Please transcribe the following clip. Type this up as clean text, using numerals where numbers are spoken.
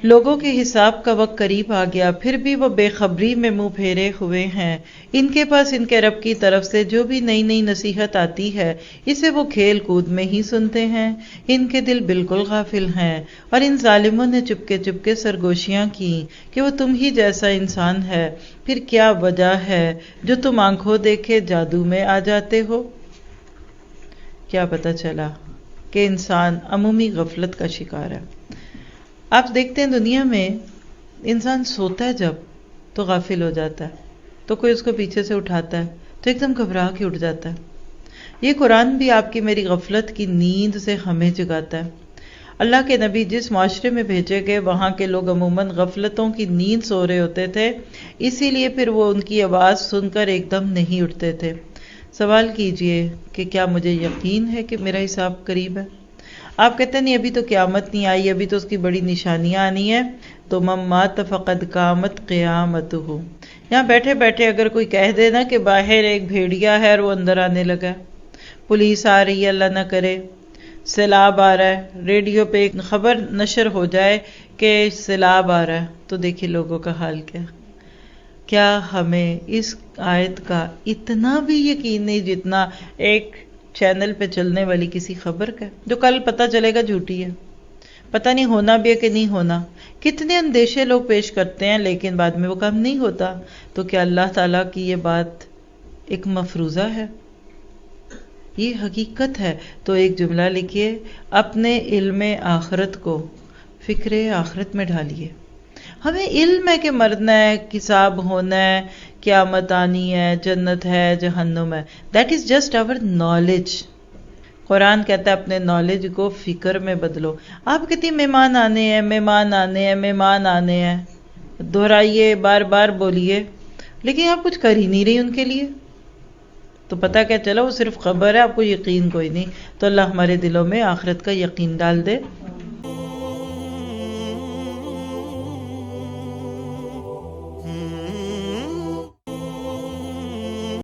لوگوں کے حساب کا وقت قریب آ گیا، پھر بھی وہ بے خبری میں منہ پھیرے ہوئے ہیں۔ ان کے پاس ان کے رب کی طرف سے جو بھی نئی نئی نصیحت آتی ہے اسے وہ کھیل کود میں ہی سنتے ہیں۔ ان کے دل بالکل غافل ہیں، اور ان ظالموں نے چپکے سرگوشیاں کی کہ وہ تم ہی جیسا انسان ہے، پھر کیا وجہ ہے جو تم آنکھوں دیکھے جادو میں آ جاتے ہو؟ کیا پتہ چلا کہ انسان عمومی غفلت کا شکار ہے۔ آپ دیکھتے ہیں دنیا میں انسان سوتا ہے جب تو غافل ہو جاتا ہے، تو کوئی اس کو پیچھے سے اٹھاتا ہے تو ایک دم گھبرا کے اٹھ جاتا ہے۔ یہ قرآن بھی آپ کی میری غفلت کی نیند سے ہمیں جگاتا ہے۔ اللہ کے نبی جس معاشرے میں بھیجے گئے وہاں کے لوگ عموماً غفلتوں کی نیند سو رہے ہوتے تھے، اسی لیے پھر وہ ان کی آواز سن کر ایک دم نہیں اٹھتے تھے۔ سوال کیجئے کہ کیا مجھے یقین ہے کہ میرا حساب قریب ہے؟ آپ کہتے ہیں نہیں ابھی تو قیامت نہیں آئی، ابھی تو اس کی بڑی نشانیاں آنی ہیں، تو من مات فقد قامت قیامتہ۔ یہاں بیٹھے بیٹھے اگر کوئی کہہ دے نا کہ باہر ایک بھیڑیا ہے اور وہ اندر آنے لگا ہے، پولیس آ رہی ہے اللہ نہ کرے، سیلاب آ رہا ہے، ریڈیو پہ ایک خبر نشر ہو جائے کہ سیلاب آ رہا ہے، تو دیکھیے لوگوں کا حال کیا ہمیں اس آیت کا اتنا بھی یقین نہیں جتنا ایک چینل پہ چلنے والی کسی خبر کا، جو کل پتہ چلے گا جھوٹی ہے، پتہ نہیں ہونا بھی ہے کہ نہیں ہونا۔ کتنے اندیشے لوگ پیش کرتے ہیں لیکن بعد میں وہ کام نہیں ہوتا۔ تو کیا اللہ تعالیٰ کی یہ بات ایک مفروضہ ہے؟ یہ حقیقت ہے۔ تو ایک جملہ لکھیے، اپنے علم آخرت کو فکر آخرت میں ڈالیے۔ ہمیں علم ہے کہ مرنا ہے، حساب ہونا ہے، قیامت آنی ہے، جنت ہے، جہنم ہے، that is just our knowledge. Quran کہتا ہے اپنے نالج کو فکر میں بدلو۔ آپ کہتی مہمان آنے ہیں، مہمان آنے ہیں، مہمان آنے ہیں، دہرائیے، بار بار بولیے، لیکن آپ کچھ کر ہی نہیں رہی ان کے لیے، تو پتہ کیا چلا وہ صرف خبر ہے، آپ کو یقین کوئی نہیں۔ تو اللہ ہمارے دلوں میں آخرت کا یقین ڈال دے۔